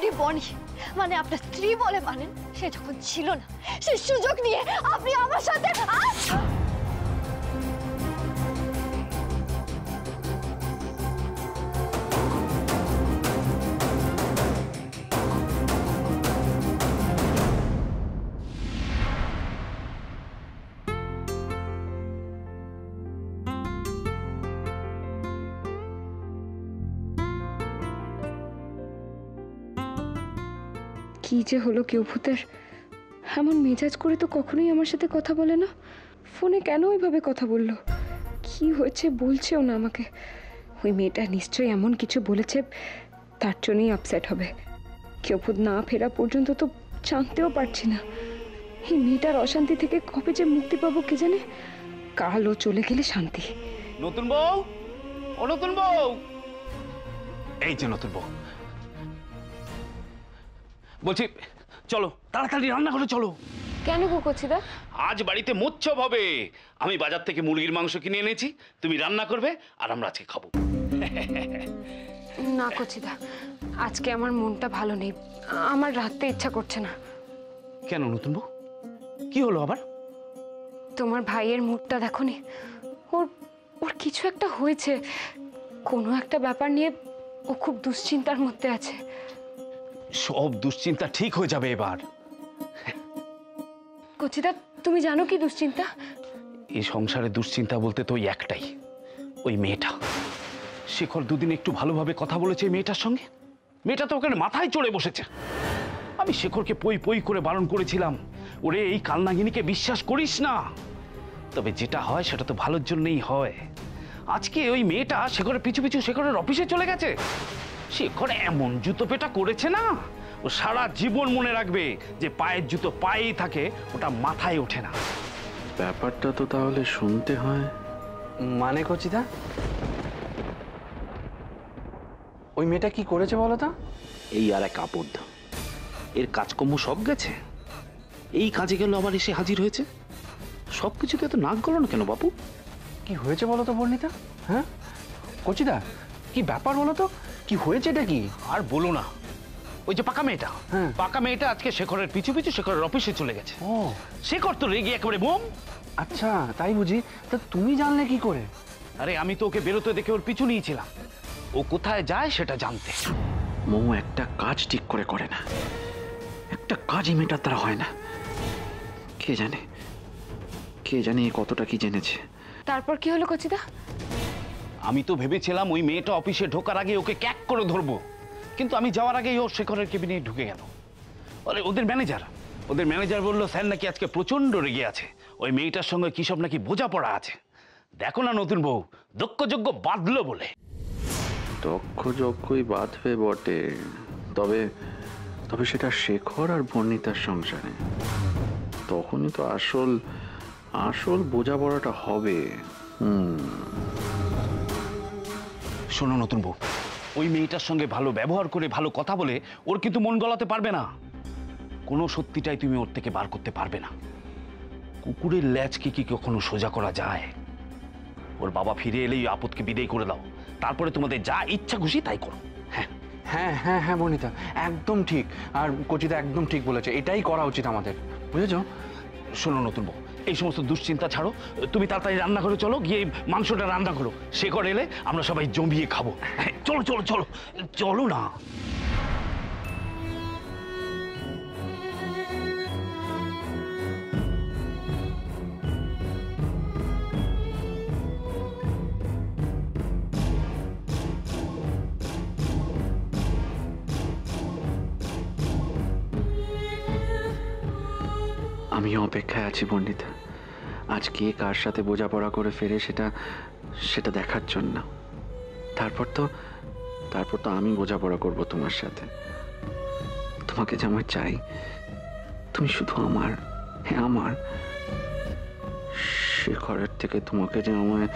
আপনি বনি মানে আপনার স্ত্রী বলে মানেন, সে যখন ছিল না সেই সুযোগ নিয়ে আপনি আমার সাথে কি যে হলো কেউভূতের, এমন মেজাজ করে তো কখনোই আমার সাথে কথা বলে না। ফোনে কেন ওইভাবে কথা বললো? কি হয়েছে বলছেও না আমাকে। ওই মেয়েটা নিশ্চয়ই এমন কিছু বলেছে, তার জন্যই আপসেট হবে। কেউভূত না ফেরা পর্যন্ত তো জানতেও পারছি না এই মেয়েটার অশান্তি থেকে কবে যে মুক্তি পাবো কে জানে। কাল ও চলে গেলে শান্তি। নতুন বউ, ও নতুন বউ, এই যে নতুন বউ, বলছি চলো তাড়াতাড়ি রান্না করে চলো। কেন গো কচিদা? আজ বাড়িতে মোচ্ছব হবে। আমি বাজার থেকে মুরগির মাংস কিনে এনেছি, তুমি রান্না করবে আর আমরা আজকে খাবো। না কচিদা, আজকে আমার মনটা ভালো নেই, আমার রাতে ইচ্ছা করছে না। কেন নতুন বউ, কি হলো আবার? তোমার ভাইয়ের মুখটা দেখোনি? ওর ওর কিছু একটা হয়েছে, কোনো একটা ব্যাপার নিয়ে ও খুব দুশ্চিন্তার মধ্যে আছে। সব দুশ্চিন্তা ঠিক হয়ে যাবে এবার। কচিদা, তুমি জানো কি দুশ্চিন্তা? এই সংসারে দুশ্চিন্তা বলতে তো ওই একটাই, ওই মেয়েটা। শেখর দুদিন একটু ভালোভাবে কথা বলেছে এই মেয়েটার সঙ্গে, মেয়েটা তো ওখানে মাথায় চড়ে বসেছে। আমি শেখরকে পই পই করে বারণ করেছিলাম, ওরে এই কালনাগিনীকে বিশ্বাস করিস না। তবে যেটা হয় সেটা তো ভালোর জন্যই হয়। আজকে ওই মেয়েটা শেখরের পিছু পিছু শেখরের অফিসে চলে গেছে। শেখর এমন জুতো পেটা করেছে না, ও সারা জীবন মনে রাখবে যে পায়ের জুতো পায়েই থাকে, ওটা মাথায় ওঠে না। ব্যাপারটা তো তাহলে শুনতে হয়। মানে কচিদা, ওই মেয়েটা কি করেছে বলো তো? এই আর এক আপদ, এর কাজকর্ম সব গেছে, এই কাজে গেল আবার এসে হাজির হয়েছে। সবকিছুতে এত নাক গলো না কেন বাপু? কি হয়েছে বলো তো বর্ণিতা? হ্যাঁ কচিদা, কি ব্যাপার বলো তো, কি হয়েছে এটা? কি আর বলো না, ওই যে পাকা মেয়েটা, হ্যাঁ পাকা মেয়েটা আজকে শেখরের পিছু পিছু শেখরের অফিসে চলে গেছে। ও শেখর তো রেগে একেবারে বোম। আচ্ছা তাই বুঝি, তা তুমি জানলে কি করে? আরে আমি তো ওকে বেরোতে দেখে ওর পিছু নিয়েছিলাম, ও কোথায় যায় সেটা জানতে। মৌ একটা কাজ ঠিক করে করে না, একটা কাজই মেয়েটার দ্বারা হয় না। কে জানে, কে জানে কতটা কি জেনেছে। তারপর কি হলো কচিদা? আমি তো ভেবেছিলাম ওই মেয়েটা অফিসে ঢোকার আগে ওকে ক্যাক করে ধরবো, কিন্তু আমি যাওয়ার আগেই ও শেখরের কেবিনে ঢুকে গেল। আরে ওদের ম্যানেজার বললো স্যার নাকি আজকে প্রচন্ড রেগে আছে, ওই মেয়েটার সঙ্গে কি সব নাকি বোঝাপড়া আছে। দেখো না নতুন বউ, দক্ষযজ্ঞ বাঁধলো বলে। দক্ষ যজ্ঞই বাঁধবে বটে, তবে তবে সেটা শেখর আর বর্ণিতার সংসারে। তখনই তো আসল বোঝাপড়াটা হবে। শোনো নতুন বউ, ওই মেয়েটার সঙ্গে ভালো ব্যবহার করে ভালো কথা বলে ওর কিন্তু মন গলাতে পারবে না। কোনো সত্যিটাই তুমি ওর থেকে বার করতে পারবে না। কুকুরের ল্যাজকে কি কখনো সোজা করা যায়? ওর বাবা ফিরে এলেই আপদকে বিদায় করে দাও, তারপরে তোমাদের যা ইচ্ছা খুশি তাই করো। হ্যাঁ হ্যাঁ হ্যাঁ হ্যাঁ বর্ণিতা, একদম ঠিক। আর কচিদা একদম ঠিক বলেছে, এটাই করা উচিত আমাদের, বুঝেছো? শোনো নতুন বউ, এই সমস্ত দুশ্চিন্তা ছাড়ো, তুমি তাড়াতাড়ি রান্না করে চলো, গিয়ে মাংসটা রান্না করো। শেখর এলে আমরা সবাই জমিয়ে খাবো। হ্যাঁ, চলো চলো চলো চলো না। আমিও অপেক্ষায় আছি বর্ণিতা, আজ কে কার সাথে বোঝাপড়া করে ফেরে সেটা দেখার জন্য। তারপর তো আমি বোঝাপড়া করব তোমার সাথে। তোমাকে যে আমার চাই, তুমি শুধু আমার, হ্যাঁ আমার। শেখরের থেকে তোমাকে যে আমায়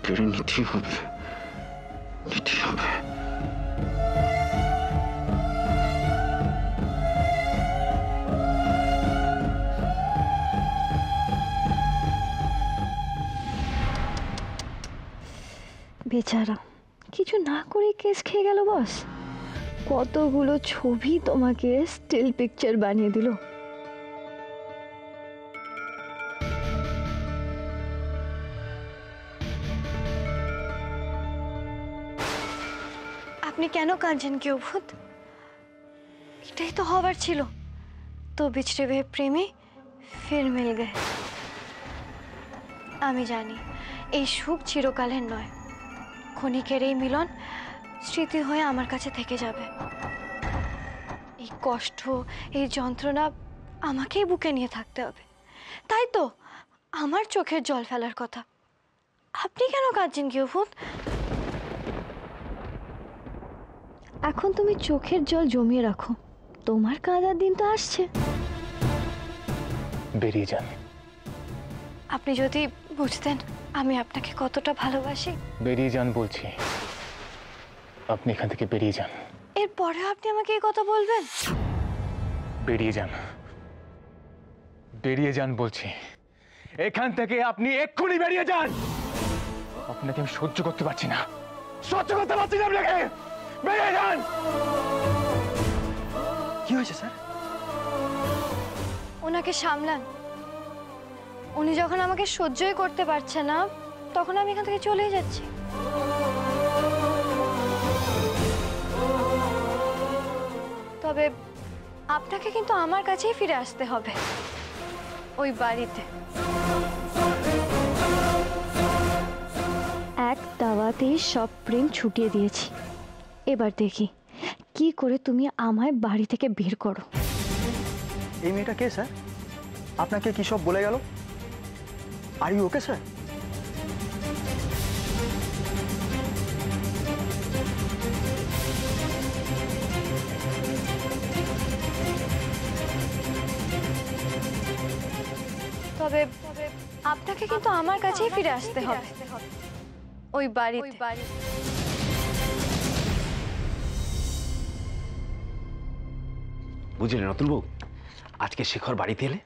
কেড়ে নিতেই হবে। বেচারা কিছু না করে কেস খেয়ে গেল বস। কতগুলো ছবি তোমাকে স্টিল পিকচার বানিয়ে দিল। আপনি কেন কাঁদছেন কেউ ভূত? এটাই তো হবার ছিল। তো বিছড়ে हुए প্রেমী ফির মিল গে। আমি জানি এই সুখ চিরকালের নয়, ক্ষণিকের এই মিলন স্মৃতি হয়ে আমার কাছে থেকে যাবে। এই কষ্ট, এই যন্ত্রণা আমাকেই বুকে নিয়ে থাকতে হবে। তাই তো আমার চোখের জল ফেলার কথা। আপনি কেন কাঁদছেন কেউ ভূত? এখন তুমি চোখের জল জমিয়ে রাখো, তোমার কাঁদার দিন তো আসছে। বেরিয়ে যান। আপনি যদি বুঝতেন আমি আপনাকে কতটা ভালোবাসি। বেরিয়ে যান বলছি, আপনি এখান থেকে বেরিয়ে যান। এরপরে আপনি আমাকে এই কথা বলবেন? বেরিয়ে যান, বেরিয়ে যান বলছি। এখান থেকে আপনি এক্ষুনি বেরিয়ে যান। আপনাকে আমি সহ্য করতে পারছি না, সহ্য করতে পারছি না আপনাকে। বেরিয়ে যান। কি হয়েছে স্যার? ওনাকে সামলান। উনি যখন আমাকে সহ্যই করতে পারছে না, তখন আমি এখান থেকে চলেই যাচ্ছি। তবে আপনাকে কিন্তু আমার কাছেই ফিরে আসতে হবে, ওই বাড়িতে। এক দাওয়াতেই সব প্রেম ছুটিয়ে দিয়েছি। এবার দেখি কি করে তুমি আমায় বাড়ি থেকে বের করো। এই মেয়েটা কে স্যার? আপনাকে কি সব বলে গেল? Are you okay sir? তবে আপনাকে কিন্তু আমার কাছেই ফিরে আসতে হবে, ওই বাড়িতে। বুঝলেন রতনবাবু, আজকে শেখর বাড়িতে এলে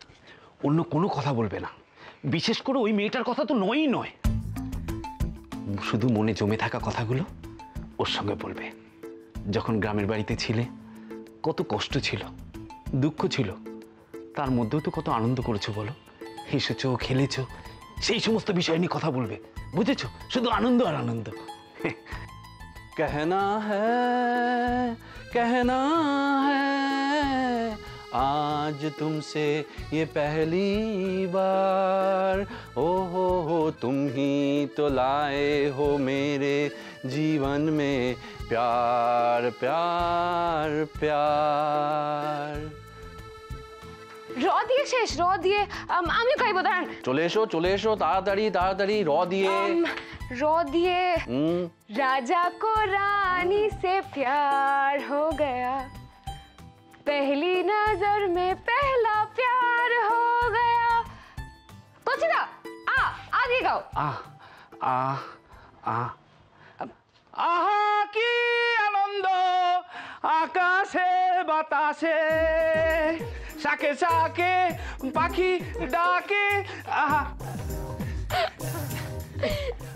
অন্য কোনো কথা বলবে না, বিশেষ করে ওই মেয়েটার কথা তো নয়ই নয়। শুধু মনে জমে থাকা কথাগুলো ওর সঙ্গে বলবে। যখন গ্রামের বাড়িতে ছিলে কত কষ্ট ছিল, দুঃখ ছিল, তার মধ্যেও তো কত আনন্দ করেছো বলো, হেসেছো, খেলেছো, সেই সমস্ত বিষয় নিয়ে কথা বলবে। বুঝেছো? শুধু আনন্দ আর আনন্দ। कहना है आज तुमसे ये पहली बार, ओ हो तुम ही तो लाए हो मेरे जीवन में प्यार प्यार प्यार। র দিয়ে শেষ, র দিয়ে আমি গাইবো, দাঁড়ান। চলে এসো তাড়াতাড়ি তাড়াতাড়ি, র দিয়ে র দিয়ে राजा को रानी से प्यार हो गया, पहली नजर में पहला प्यार हो गया। कोचिदा आ দিয়ে গাও। আহা কি আনন্দ আকাশে বাতাসে, শাকে শাকে পাখি ডাকে। আহা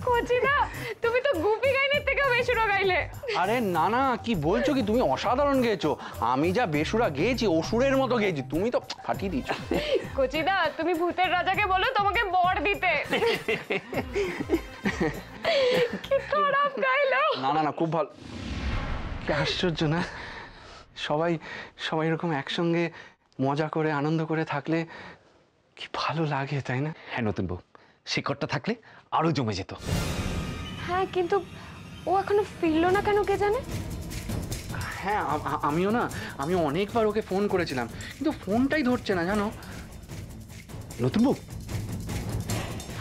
কোচিদা, তুমি তো গুপি গাইনের থেকে বেসুরা গাইলে। আরে না না, কি বলছো কি? তুমি অসাধারণ গেয়েছো। আমি যা বেসুরা গেয়েছি অসুরের মতো গেয়েছি, তুমি তো ফাটিয়ে দিয়েছো। কোচিদা, তুমি ভূতের রাজাকে বলো তোমাকে বর দিতে। কি খারাপ গাইলো। না না না, খুব ভালো। কি আশ্চর্য না, সবাই সবাই এরকম একসঙ্গে মজা করে আনন্দ করে থাকলে কি ভালো লাগে, তাই না? হ্যাঁ নতুন বউ, শিকড়টা থাকলে আরো জমে যেত। হ্যাঁ, কিন্তু ও এখনো ফিরলো না কেন কে জানে। হ্যাঁ আমিও অনেকবার ওকে ফোন করেছিলাম, কিন্তু ফোনটাই ধরছে না জানো। নতুন বউ,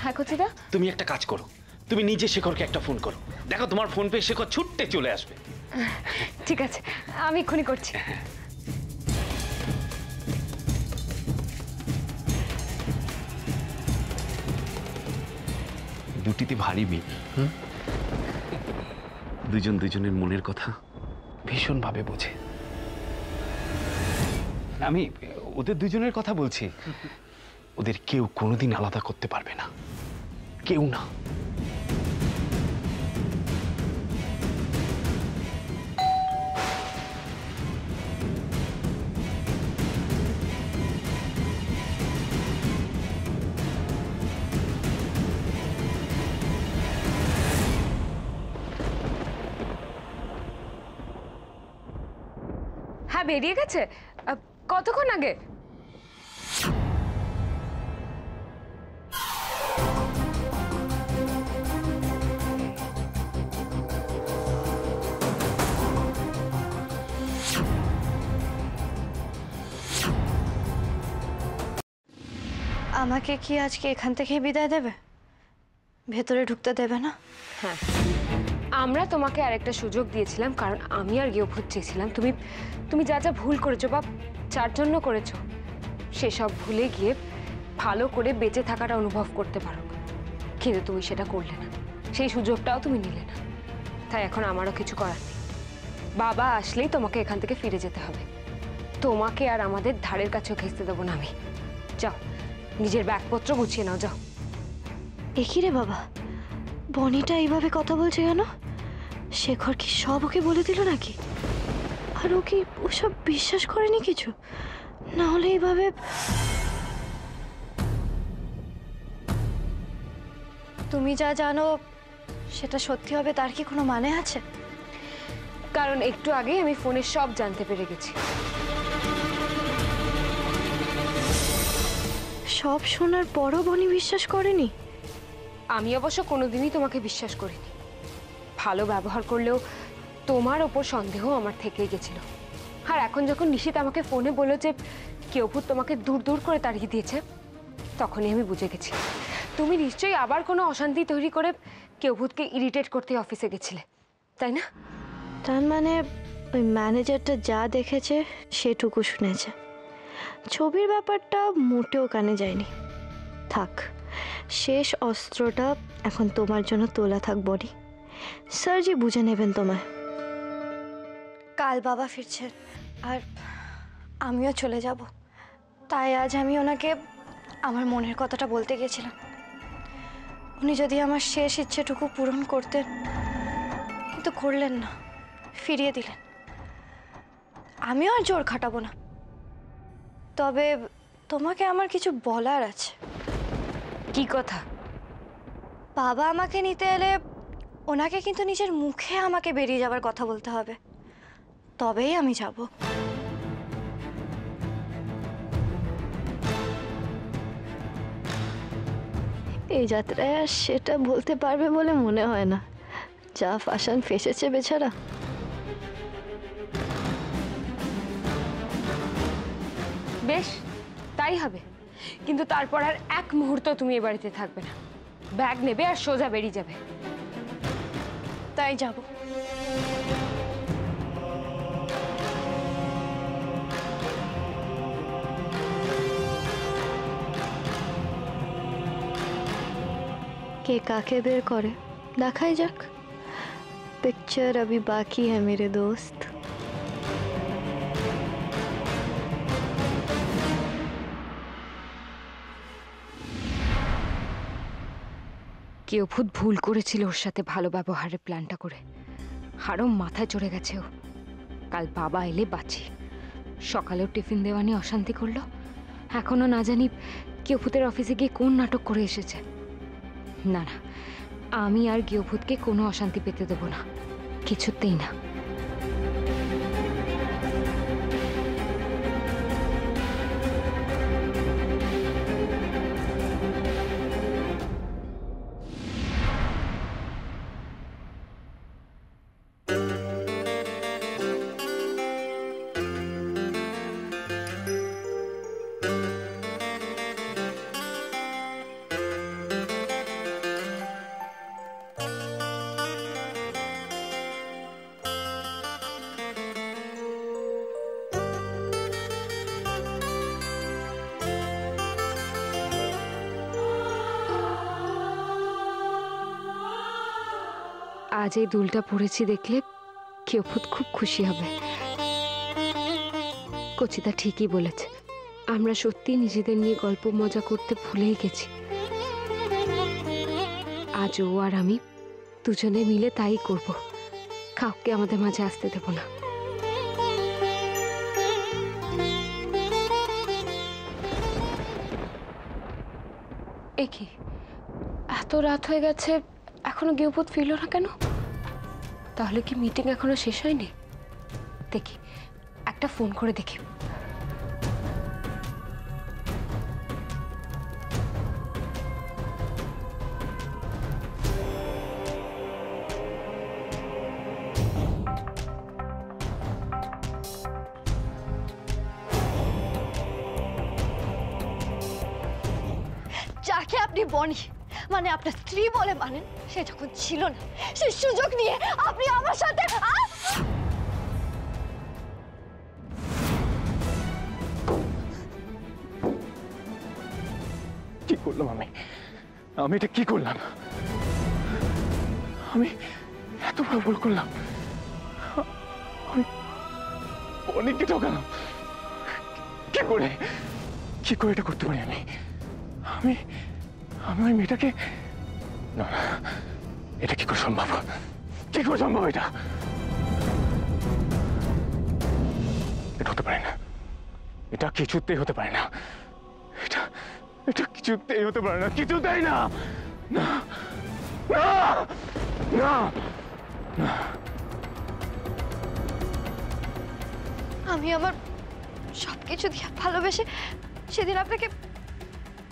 হ্যাঁ কোচিদা, তুমি একটা কাজ করো, তুমি নিজে শেখরকে একটা ফোন করো, দেখো তোমার ফোন পেয়ে শেখর ছুটতে চলে আসবে। ঠিক আছে, আমি এক্ষুনি করছি। দুটিতে ভারী মেয়ে, দুজন দুজনের মনের কথা ভীষণভাবে বোঝে। আমি ওদের দুজনের কথা বলছি, ওদের কেউ কোনোদিন আলাদা করতে পারবে না, কেউ না। হ্যাঁ বেরিয়ে গেছে। কতক্ষণ আগে? আমাকে কি আজকে এখান থেকেই বিদায় দেবে? ভেতরে ঢুকতে দেবে না? হ্যাঁ, আমরা তোমাকে আরেকটা সুযোগ দিয়েছিলাম, কারণ আমি আর গিয়েভূত চেয়েছিলাম তুমি যা যা ভুল করেছো বা যার জন্য করেছো সেসব ভুলে গিয়ে ভালো করে বেঁচে থাকাটা অনুভব করতে পারো। কিন্তু তুমি সেটা করলে না, সেই সুযোগটাও তুমি নিলে না। তাই এখন আমারও কিছু করার নেই। বাবা আসলেই তোমাকে এখান থেকে ফিরে যেতে হবে। তোমাকে আর আমাদের ধারের কাছেও ঘেঁচতে দেবো না আমি। যাও, নিজের ব্যাগপত্র গুছিয়ে নাও, যাও। একই রে বাবা, বনিটা এইভাবে কথা বলছে কেন? শেখর কি সব ওকে বলে দিল নাকি? আর ও কি ওসব বিশ্বাস করেনি কিছু? না হলে এইভাবে... তুমি যা জানো সেটা সত্যি হবে তার কি কোনো মানে আছে? কারণ একটু আগেই আমি ফোনে সব জানতে পেরে গেছি। সব শোনার পরও বনি বিশ্বাস করেনি? আমি অবশ্য কোনোদিনই তোমাকে বিশ্বাস করিনি। ভালো ব্যবহার করলেও তোমার ওপর সন্দেহ আমার থেকেই গেছিল। আর এখন যখন নিশিত আমাকে ফোনে বলল যে গিয়েভূত তোমাকে দূর দূর করে তাড়িয়ে দিয়েছে, তখনই আমি বুঝে গেছি তুমি নিশ্চয়ই আবার কোনো অশান্তি তৈরি করে গিয়েভূতকে ইরিটেট করতে অফিসে গেছিলে, তাই না? তার মানে ওই ম্যানেজারটা যা দেখেছে সেটুকু শুনেছে। ছবির ব্যাপারটা মোটেও কানে যায়নি। থাক, শেষ অস্ত্রটা এখন তোমার জন্য তোলা থাক বনি। স্যারজি বুঝে নেবেন তোমায়। কাল বাবা ফিরছেন আর আমিও চলে যাব। তাই আজ আমি ওনাকে আমার মনের কথাটা বলতে গেছিলাম। উনি যদি আমার শেষ ইচ্ছেটুকু পূরণ করতেন, কিন্তু করলেন না, ফিরিয়ে দিলেন। আমিও আর জোর খাটাবো না। তবে তোমাকে আমার কিছু বলার আছে। কি কথা? বাবা আমাকে নিতে এলে ওনাকে কিন্তু নিজের মুখে আমাকে বেরিয়ে যাবার কথা বলতে হবে, তবেই আমি যাব। এই যাত্রায় আর সেটা বলতে পারবে বলে মনে হয় না। যা ফাঁসান ফেসেছে বেচারা। বেশ, তাই হবে। কিন্তু তারপর আর এক মুহূর্ত তুমি এ বাড়িতে থাকবে না। ব্যাগ নেবে আর সোজা বেরিয়ে যাবে। তাই যাব। কে কাকে বের করে দেখাই যাক। पिक्चर अभी बाकी है मेरे दोस्त। গিয়েভূত ভুল করেছিল ওর সাথে ভালো ব্যবহারের প্ল্যানটা করে। আরও মাথায় চড়ে গেছে ও। কাল বাবা এলে বাঁচি। সকালেও টিফিন দেওয়া নিয়ে অশান্তি করলো। এখনো না জানি গিয়েভূতের অফিসে গিয়ে কোন নাটক করে এসেছে। না না, আমি আর গিয়েভূতকে কোনো অশান্তি পেতে দেবো না, কিছুতেই না। আজ এই দুলটা পড়েছি দেখলে গিয়েভূত খুব খুশি হবে। কচিতা ঠিকই বলেছে, আমরা সত্যি নিজেদের নিয়ে গল্প মজা করতে ভুলেই গেছি। আজ ও আর আমি দুজনে মিলে তাই করব। কাউকে আমাদের মাঝে আসতে দেব না। এ কি, এত রাত হয়ে গেছে এখনো গিয়েভূত ফিরল না কেন? তাহলে কি মিটিং এখনো শেষ হয়নি? দেখি, একটা একটা ফোন করে দেখি। যাকে আপনি বনি মানে আপনার স্ত্রী বলে মানেন, সে যখন ছিল না, সেই সুযোগ নিয়ে আপনি আমার সাথে কি করলাম আমি? আমি এটা কি করলাম? আমি এত বড় ভুল করলাম। আমি অনেককে ঠকালাম। কি করে এটা করতে পারি আমি? আমি আমি ওই মেয়েটাকে, না না, এটা কি করে সম্ভব? কি করে সম্ভব? এটা হতে পারে না। এটা কিছুতেই হতে পারে না। এটা কিছুতেই হতে পারে না। কিছুতেই না। না না না না। আমি আমার সবকিছু দিয়ে ভালোবেসে সেদিন আপনাকে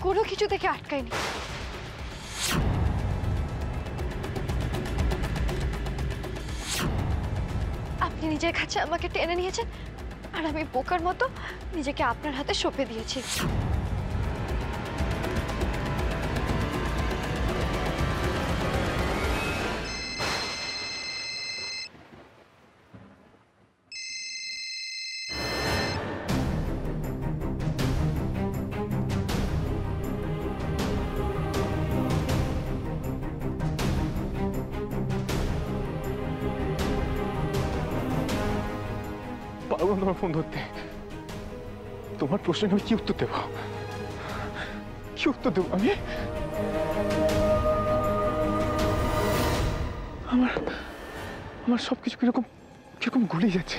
কোনো কিছু থেকে আটকাইনি। আপনি নিজের কাছে আমাকে টেনে নিয়েছেন আর আমি বোকার মতো নিজেকে আপনার হাতে সঁপে দিয়েছি। পারবো না তোমার ফোন ধরতে। তোমার প্রশ্নের আমি কি উত্তর দেব? কি উত্তর দেবো আমি? আমার সবকিছু কিরকম কিরকম গুলিয়ে যাচ্ছে।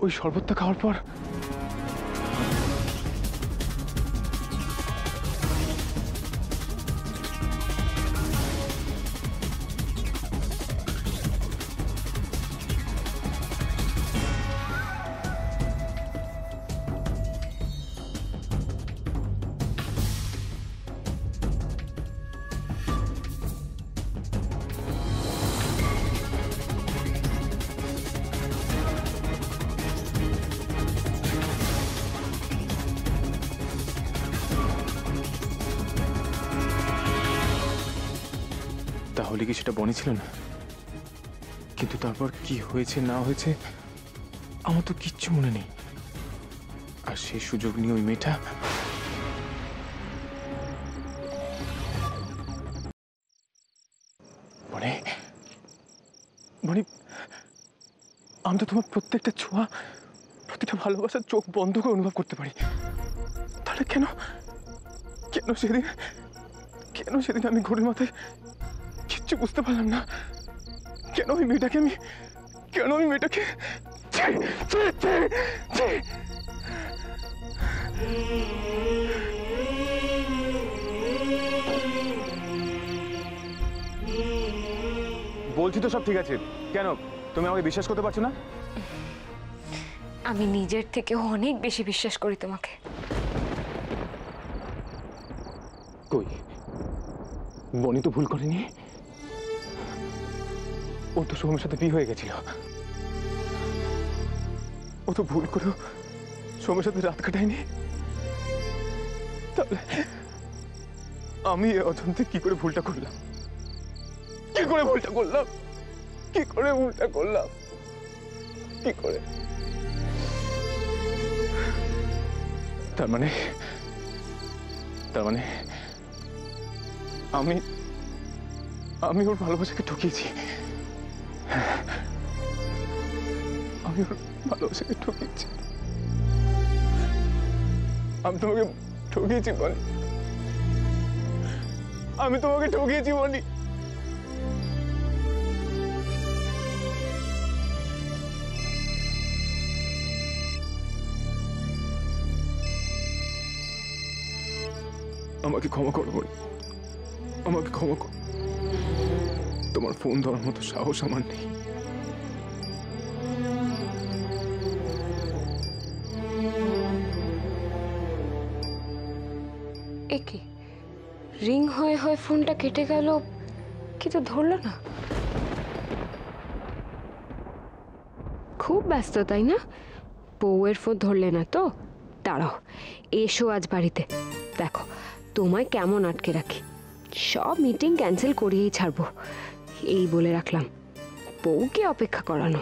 ওই শরবতটা খাওয়ার পর তাহলে কি সেটা বনি ছিল না? কিন্তু তারপর কি হয়েছে না হয়েছে আমার তো কিচ্ছু মনে নেই। আর সেই সুযোগ নিয়ে ওই মেয়েটা বনি বনি, আমি তো তোমার প্রত্যেকটা ছোঁয়া, প্রত্যেকটা ভালোবাসার চোখ বন্ধ করে অনুভব করতে পারি। তাহলে কেন কেন সেদিন আমি ঘোরের মাথায় কিচ্ছু বুঝতে পারলাম না? কেন ওই মেয়েটাকে বলছি তো সব ঠিক আছে, কেন তুমি আমাকে বিশ্বাস করতে পারছো না? আমি নিজের থেকে অনেক বেশি বিশ্বাস করি তোমাকে। কই, বনি তো ভুল করেনি। ও তো সোমের সাথে বিয়ে হয়ে গেছিল। ও তো ভুল করেও সোমের সাথে রাত কাটায়নি। তাহলে আমি অজান্তে কি করে ভুলটা করলাম? কি করে ভুলটা করলাম? তার মানে আমি ওর ভালোবাসাকে ঠকিয়েছি। আমি তোমাকে ঠকিয়েছি বনি। আমাকে ক্ষমা করো বনি, আমাকে ক্ষমা করো। তোমার ফোন ধরার মতো সাহস আমার নেই। এ কি, রিং হয়ে হয়ে ফোনটা কেটে গেল, কিন্তু ধরলো না। খুব ব্যস্ত তাই না? বউয়ের ফোন ধরলে না তো? দাঁড়াও, এসো আজ বাড়িতে, দেখো তোমায় কেমন আটকে রাখি। সব মিটিং ক্যান্সেল করিয়েই ছাড়বো, এই বলে রাখলাম। বউকে অপেক্ষা করানো।